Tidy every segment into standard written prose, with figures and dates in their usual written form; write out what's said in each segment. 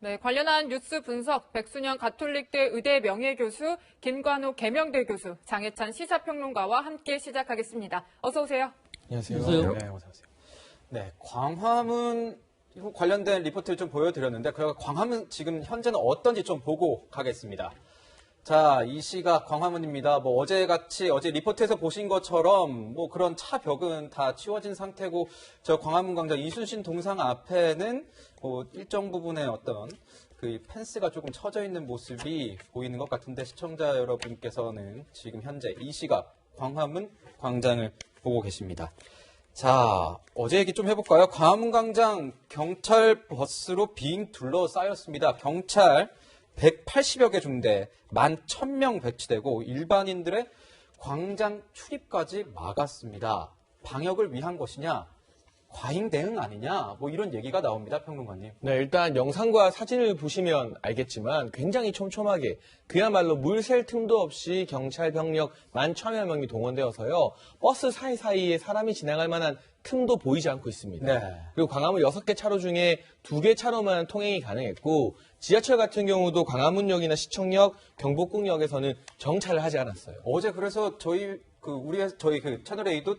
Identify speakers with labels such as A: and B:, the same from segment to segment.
A: 네, 관련한 뉴스 분석 백순영 가톨릭대 의대 명예교수, 김관욱 계명대 교수, 장혜찬 시사평론가와 함께 시작하겠습니다. 어서 오세요.
B: 안녕하세요.
C: 네, 어서 오세요. 네, 광화문 관련된 리포트를 좀 보여드렸는데 그 광화문 지금 현재는 어떤지 좀 보고 가겠습니다. 자, 이 시각 광화문입니다. 어제 리포트에서 보신 것처럼 그런 차벽은 다 치워진 상태고 저 광화문 광장 이순신 동상 앞에는 일정 부분의 어떤 그 펜스가 조금 쳐져 있는 모습이 보이는 것 같은데 시청자 여러분께서는 지금 현재 이 시각 광화문 광장을 보고 계십니다. 자, 어제 얘기 좀 해볼까요? 광화문 광장 경찰 버스로 빙 둘러싸였습니다. 경찰 180여 개 중대, 11,000명 배치되고 일반인들의 광장 출입까지 막았습니다. 방역을 위한 것이냐? 과잉 대응 아니냐? 이런 얘기가 나옵니다, 평론가님.
B: 네, 일단 영상과 사진을 보시면 알겠지만 굉장히 촘촘하게 그야말로 물 셀 틈도 없이 경찰 병력 11,000여 명이 동원되어서요. 버스 사이사이에 사람이 지나갈 만한 틈도 보이지 않고 있습니다.
C: 네.
B: 그리고 광화문 6개 차로 중에 2개 차로만 통행이 가능했고 지하철 같은 경우도 광화문역이나 시청역, 경복궁역에서는 정차를 하지 않았어요.
C: 어제 그래서 저희 채널 A도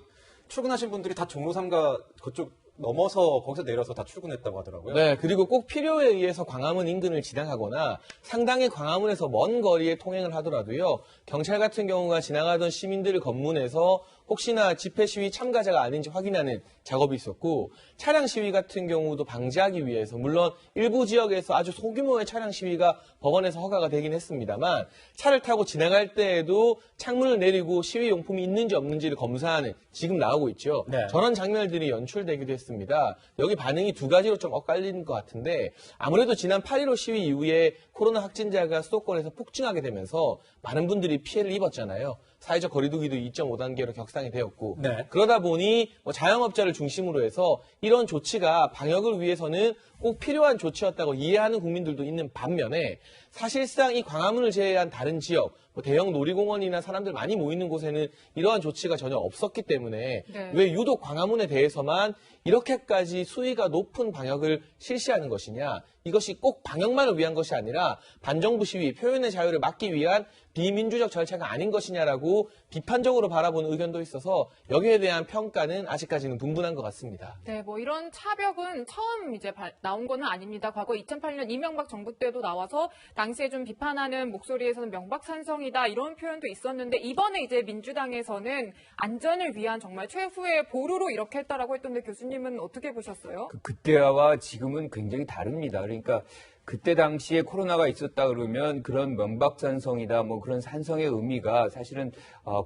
C: 출근하신 분들이 다 종로 3가 그쪽 넘어서 거기서 내려서 다 출근했다고 하더라고요.
B: 네, 그리고 꼭 필요에 의해서 광화문 인근을 지나가거나 상당히 광화문에서 먼 거리에 통행을 하더라도요. 경찰 같은 경우가 지나가던 시민들을 검문해서 혹시나 집회 시위 참가자가 아닌지 확인하는 작업이 있었고 차량 시위 같은 경우도 방지하기 위해서 물론 일부 지역에서 아주 소규모의 차량 시위가 법원에서 허가가 되긴 했습니다만 차를 타고 지나갈 때에도 창문을 내리고 시위 용품이 있는지 없는지를 검사하는 지금 나오고 있죠.
C: 네.
B: 저런 장면들이 연출되기도 했습니다. 여기 반응이 두 가지로 좀 엇갈리는 것 같은데 아무래도 지난 8.15 시위 이후에 코로나 확진자가 수도권에서 폭증하게 되면서 많은 분들이 피해를 입었잖아요. 사회적 거리두기도 2.5단계로 격상이 되었고
C: 네.
B: 그러다 보니 자영업자를 중심으로 해서 이런 조치가 방역을 위해서는 꼭 필요한 조치였다고 이해하는 국민들도 있는 반면에 사실상 이 광화문을 제외한 다른 지역 대형 놀이공원이나 사람들 많이 모이는 곳에는 이러한 조치가 전혀 없었기 때문에
A: 네.
B: 왜 유독 광화문에 대해서만 이렇게까지 수위가 높은 방역을 실시하는 것이냐. 이것이 꼭 방역만을 위한 것이 아니라 반정부 시위, 표현의 자유를 막기 위한 비민주적 절차가 아닌 것이냐라고 비판적으로 바라보는 의견도 있어서 여기에 대한 평가는 아직까지는 분분한 것 같습니다.
A: 네, 이런 차벽은 처음 나온 거는 아닙니다. 과거 2008년 이명박 정부 때도 나와서 당시에 좀 비판하는 목소리에서는 명박산성이다 이런 표현도 있었는데 이번에 이제 민주당에서는 안전을 위한 정말 최후의 보루로 이렇게 했다라고 했던데 교수님은 어떻게 보셨어요?
D: 그때와 지금은 굉장히 다릅니다. 그러니까 그때 당시에 코로나가 있었다 그러면 그런 명박산성이다 그런 산성의 의미가 사실은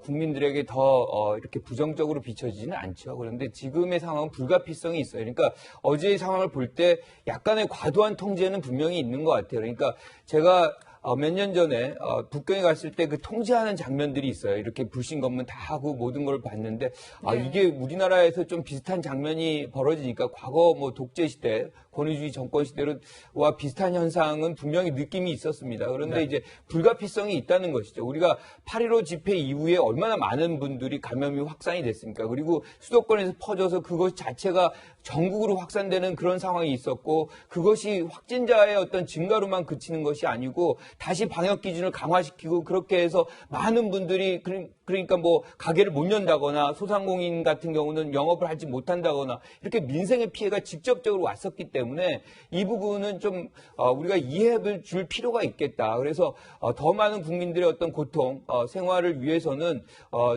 D: 국민들에게 더 이렇게 부정적으로 비춰지지는 않죠. 그런데 지금의 상황은 불가피성이 있어요. 그러니까 어제의 상황을 볼 때 약간의 과도한 통제는 분명히 있는 것 같아요. 그러니까 제가 몇 년 전에 북경에 갔을 때 그 통제하는 장면들이 있어요. 이렇게 불신 검문 다 하고 모든 걸 봤는데
A: 네.
D: 이게 우리나라에서 좀 비슷한 장면이 벌어지니까 과거 독재 시대 권위주의 정권 시대와 비슷한 현상은 분명히 느낌이 있었습니다. 그런데
C: 네.
D: 이제 불가피성이 있다는 것이죠. 우리가 8.15 집회 이후에 얼마나 많은 분들이 감염이 확산이 됐습니까? 그리고 수도권에서 퍼져서 그것 자체가 전국으로 확산되는 그런 상황이 있었고 그것이 확진자의 어떤 증가로만 그치는 것이 아니고 다시 방역 기준을 강화시키고 그렇게 해서 많은 분들이 그러니까 가게를 못 연다거나 소상공인 같은 경우는 영업을 하지 못한다거나 이렇게 민생의 피해가 직접적으로 왔었기 때문에 이 부분은 좀 우리가 이해해 줄 필요가 있겠다. 그래서 더 많은 국민들의 어떤 고통, 생활을 위해서는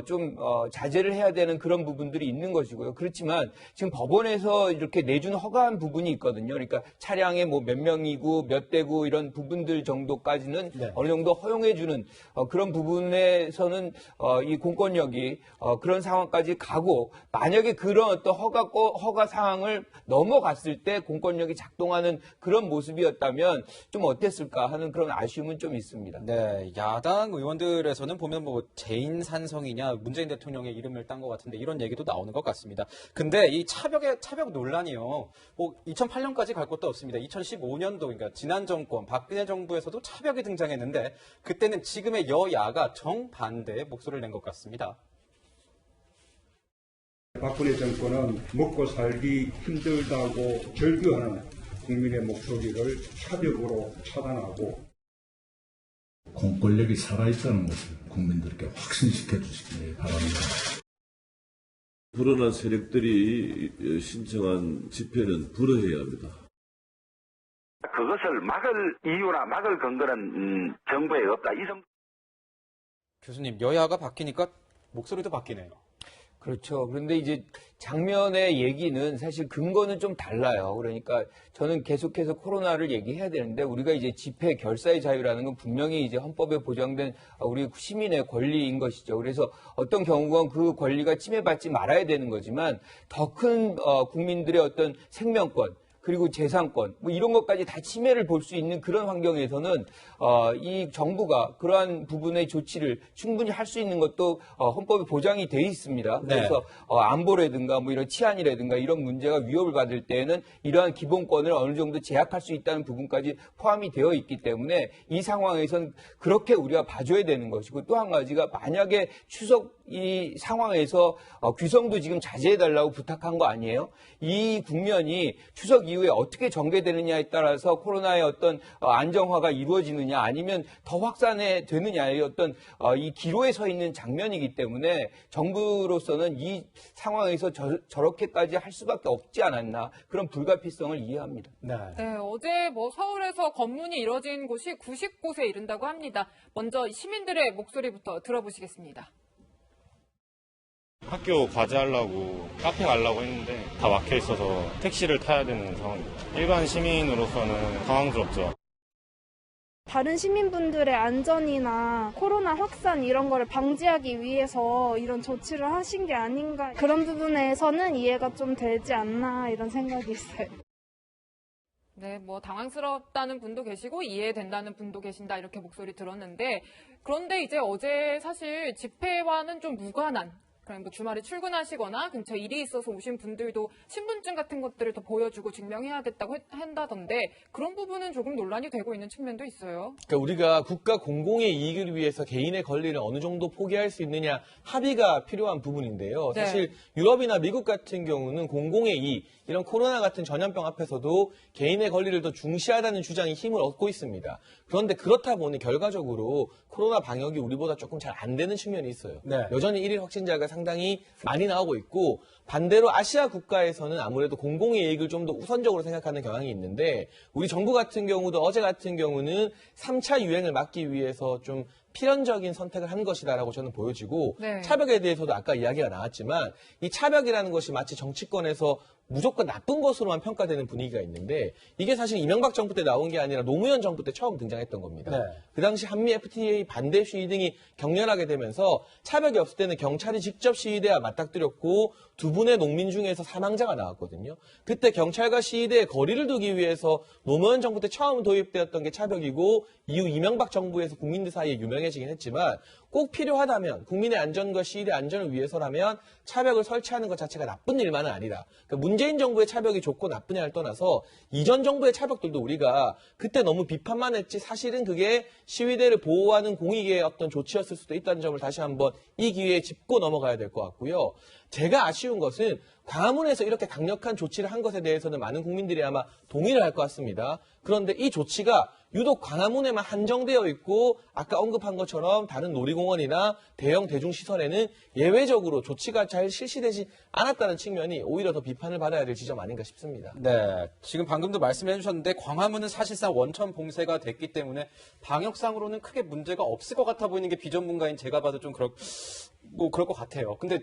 D: 좀 자제를 해야 되는 그런 부분들이 있는 것이고요. 그렇지만 지금 법원에서 이렇게 내준 허가한 부분이 있거든요. 그러니까 차량에 몇 명이고 몇 대고 이런 부분들 정도까지는
C: 네.
D: 어느 정도 허용해주는 그런 부분에서는 이 공권력이 그런 상황까지 가고 만약에 그런 어떤 허가 사항을 넘어갔을 때 공권력이 작동하는 그런 모습이었다면 좀 어땠을까 하는 그런 아쉬움은 좀 있습니다.
C: 네, 야당 의원들에서는 보면 재인산성이냐 문재인 대통령의 이름을 딴 것 같은데 이런 얘기도 나오는 것 같습니다. 근데 이 차벽 논란이요. 2008년까지 갈 것도 없습니다. 2015년도 그러니까 지난 정권 박근혜 정부에서도 차벽이 등장했는데 그때는 지금의 여야가 정반대의 목소리를 낸 것 같습니다.
E: 박근혜 정권은 먹고 살기 힘들다고 절규하는 국민의 목소리를 차벽으로 차단하고 공권력이 살아있다는 것을 국민들께 확신시켜 주시기 바랍니다.
F: 불안한 세력들이 신청한 집회는 불허해야 합니다.
G: 그것을 막을 이유나 막을 근거는 정부에 없다.
C: 교수님, 여야가 바뀌니까 목소리도 바뀌네요.
D: 그렇죠. 그런데 이제 장면의 얘기는 사실 근거는 좀 달라요. 그러니까 저는 계속해서 코로나를 얘기해야 되는데 우리가 이제 집회 결사의 자유라는 건 분명히 이제 헌법에 보장된 우리 시민의 권리인 것이죠. 그래서 어떤 경우건 그 권리가 침해받지 말아야 되는 거지만 더 큰 국민들의 어떤 생명권 그리고 재산권 뭐 이런 것까지 다 침해를 볼 수 있는 그런 환경에서는 이 정부가 그러한 부분의 조치를 충분히 할 수 있는 것도 헌법에 보장이 돼 있습니다.
C: 네.
D: 그래서 안보라든가 뭐 이런 치안이라든가 이런 문제가 위협을 받을 때에는 이러한 기본권을 어느 정도 제약할 수 있다는 부분까지 포함이 되어 있기 때문에 이 상황에선 그렇게 우리가 봐줘야 되는 것이고 또 한 가지가 만약에 추석 이 상황에서 규성도 지금 자제해달라고 부탁한 거 아니에요? 이 국면이 추석 이후에 어떻게 전개되느냐에 따라서 코로나의 어떤 안정화가 이루어지느냐 아니면 더 확산이 되느냐의 어떤 이 기로에 서 있는 장면이기 때문에 정부로서는 이 상황에서 저렇게까지 할 수밖에 없지 않았나 그런 불가피성을 이해합니다.
C: 네.
A: 네, 어제 뭐 서울에서 검문이 이뤄진 곳이 90곳에 이른다고 합니다. 먼저 시민들의 목소리부터 들어보시겠습니다.
H: 학교 과제하려고 카페 가려고 했는데 다 막혀 있어서 택시를 타야 되는 상황입니다. 일반 시민으로서는 당황스럽죠.
I: 다른 시민분들의 안전이나 코로나 확산 이런 거를 방지하기 위해서 이런 조치를 하신 게 아닌가. 그런 부분에서는 이해가 좀 되지 않나 이런 생각이 있어요.
A: 네, 뭐 당황스럽다는 분도 계시고 이해된다는 분도 계신다 이렇게 목소리 들었는데 그런데 이제 어제 사실 집회와는 좀 무관한 그냥 뭐 주말에 출근하시거나 근처 일이 있어서 오신 분들도 신분증 같은 것들을 더 보여주고 증명해야겠다고 한다던데 그런 부분은 조금 논란이 되고 있는 측면도 있어요.
B: 그러니까 우리가 국가 공공의 이익을 위해서 개인의 권리를 어느 정도 포기할 수 있느냐 합의가 필요한 부분인데요.
A: 네.
B: 사실 유럽이나 미국 같은 경우는 공공의 이익, 이런 코로나 같은 전염병 앞에서도 개인의 권리를 더 중시하다는 주장이 힘을 얻고 있습니다. 그런데 그렇다 보니 결과적으로 코로나 방역이 우리보다 조금 잘 안 되는 측면이 있어요.
C: 네.
B: 여전히 일일 확진자가 상당히 많이 나오고 있고 반대로 아시아 국가에서는 아무래도 공공의 이익을 좀 더 우선적으로 생각하는 경향이 있는데 우리 정부 같은 경우도 어제 같은 경우는 3차 유행을 막기 위해서 좀 필연적인 선택을 한 것이다라고 저는 보여지고
A: 네.
B: 차벽에 대해서도 아까 이야기가 나왔지만 이 차벽이라는 것이 마치 정치권에서 무조건 나쁜 것으로만 평가되는 분위기가 있는데 이게 사실 이명박 정부 때 나온 게 아니라 노무현 정부 때 처음 등장했던 겁니다.
C: 네.
B: 그 당시 한미 FTA 반대 시위 등이 격렬하게 되면서 차벽이 없을 때는 경찰이 직접 시위대와 맞닥뜨렸고 두 분의 농민 중에서 사망자가 나왔거든요. 그때 경찰과 시위대의 거리를 두기 위해서 노무현 정부 때 처음 도입되었던 게 차벽이고 이후 이명박 정부에서 국민들 사이에 유명해지긴 했지만 꼭 필요하다면 국민의 안전과 시위대 안전을 위해서라면 차벽을 설치하는 것 자체가 나쁜 일만은 아니다. 그러니까 문재인 정부의 차벽이 좋고 나쁘냐를 떠나서 이전 정부의 차벽들도 우리가 그때 너무 비판만 했지 사실은 그게 시위대를 보호하는 공익의 어떤 조치였을 수도 있다는 점을 다시 한번 이 기회에 짚고 넘어가야 될 것 같고요. 제가 아쉬운 것은 광화문에서 이렇게 강력한 조치를 한 것에 대해서는 많은 국민들이 아마 동의를 할 것 같습니다. 그런데 이 조치가 유독 광화문에만 한정되어 있고 아까 언급한 것처럼 다른 놀이공원이나 대형 대중시설에는 예외적으로 조치가 잘 실시되지 않았다는 측면이 오히려 더 비판을 받아야 될 지점 아닌가 싶습니다.
C: 네. 지금 방금도 말씀해 주셨는데 광화문은 사실상 원천 봉쇄가 됐기 때문에 방역상으로는 크게 문제가 없을 것 같아 보이는 게 비전문가인 제가 봐도 좀 그럴 것 같아요. 근데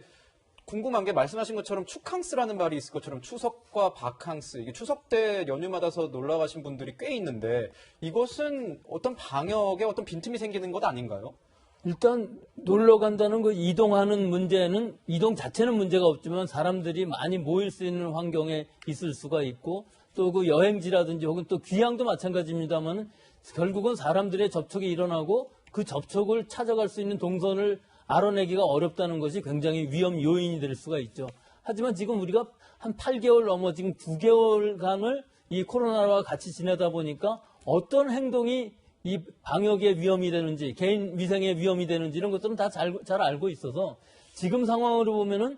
C: 궁금한 게 말씀하신 것처럼 축항스라는 말이 있을 것처럼 추석과 바캉스, 이게 추석 때 연휴 맞아서 놀러 가신 분들이 꽤 있는데 이것은 어떤 방역에 어떤 빈틈이 생기는 것 아닌가요?
J: 일단 놀러 간다는 그 이동하는 문제는 이동 자체는 문제가 없지만 사람들이 많이 모일 수 있는 환경에 있을 수가 있고 또 그 여행지라든지 혹은 또 귀향도 마찬가지입니다만 결국은 사람들의 접촉이 일어나고 그 접촉을 찾아갈 수 있는 동선을 알아내기가 어렵다는 것이 굉장히 위험 요인이 될 수가 있죠. 하지만 지금 우리가 한 8개월 넘어 지금 9개월간을 이 코로나와 같이 지내다 보니까 어떤 행동이 이 방역의 위험이 되는지 개인 위생의 위험이 되는지 이런 것들은 다 잘 알고 있어서 지금 상황으로 보면은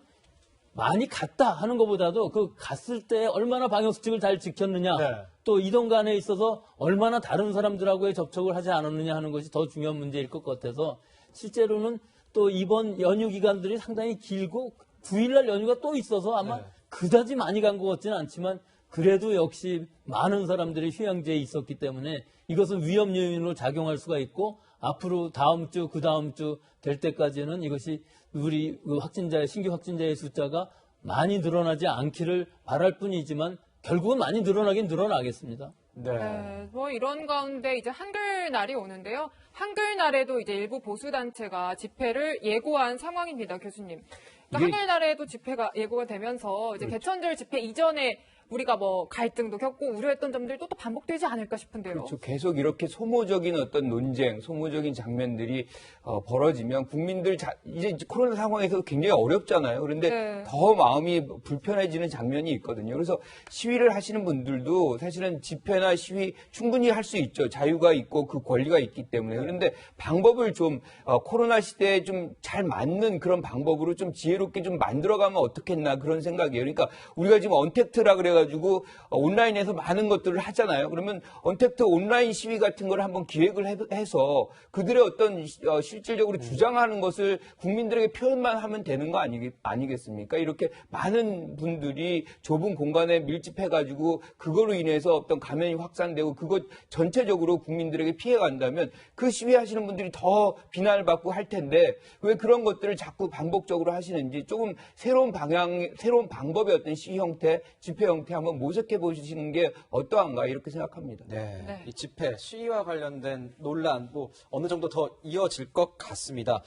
J: 많이 갔다 하는 것보다도 그 갔을 때 얼마나 방역수칙을 잘 지켰느냐,
C: 네.
J: 또 이동 간에 있어서 얼마나 다른 사람들하고의 접촉을 하지 않았느냐 하는 것이 더 중요한 문제일 것 같아서 실제로는 또 이번 연휴 기간들이 상당히 길고 9일날 연휴가 또 있어서 아마
C: 네.
J: 그다지 많이 간 것 같지는 않지만 그래도 역시 많은 사람들이 휴양지에 있었기 때문에 이것은 위험 요인으로 작용할 수가 있고 앞으로 다음 주, 그 다음 주 될 때까지는 이것이 우리 신규 확진자의 숫자가 많이 늘어나지 않기를 바랄 뿐이지만 결국은 많이 늘어나긴 늘어나겠습니다.
A: 네, 뭐 이런 가운데 이제 한글날이 오는데요. 한글날에도 이제 일부 보수단체가 집회를 예고한 상황입니다, 교수님. 그러니까 한글날에도 집회가 예고가 되면서 이제 개천절 집회 이전에 우리가 뭐 갈등도 겪고 우려했던 점들도 또 반복되지 않을까 싶은데요.
D: 그렇죠. 계속 이렇게 소모적인 어떤 논쟁, 소모적인 장면들이 벌어지면 국민들 이제 코로나 상황에서 굉장히 어렵잖아요. 그런데
A: 네.
D: 더 마음이 불편해지는 장면이 있거든요. 그래서 시위를 하시는 분들도 사실은 집회나 시위 충분히 할 수 있죠. 자유가 있고 그 권리가 있기 때문에. 그런데 방법을 좀 코로나 시대에 좀 잘 맞는 그런 방법으로 좀 지혜롭게 좀 만들어가면 어떻겠나 그런 생각이에요. 그러니까 우리가 지금 언택트라 그래가지고 온라인에서 많은 것들을 하잖아요. 그러면 언택트 온라인 시위 같은 걸 한번 기획을 해서 그들의 어떤 실질적으로 주장하는 것을 국민들에게 표현만 하면 되는 거 아니겠습니까? 이렇게 많은 분들이 좁은 공간에 밀집해가지고 그거로 인해서 어떤 감염이 확산되고 그것 전체적으로 국민들에게 피해간다면 그 시위하시는 분들이 더 비난을 받고 할 텐데 왜 그런 것들을 자꾸 반복적으로 하시는지 조금 새로운 방법의 어떤 시위 형태, 집회 형태 한번 모색해 보시는 게 어떠한가 이렇게 생각합니다.
C: 네. 이 집회, 시위와 관련된 논란 뭐 어느 정도 더 이어질 것 같습니다.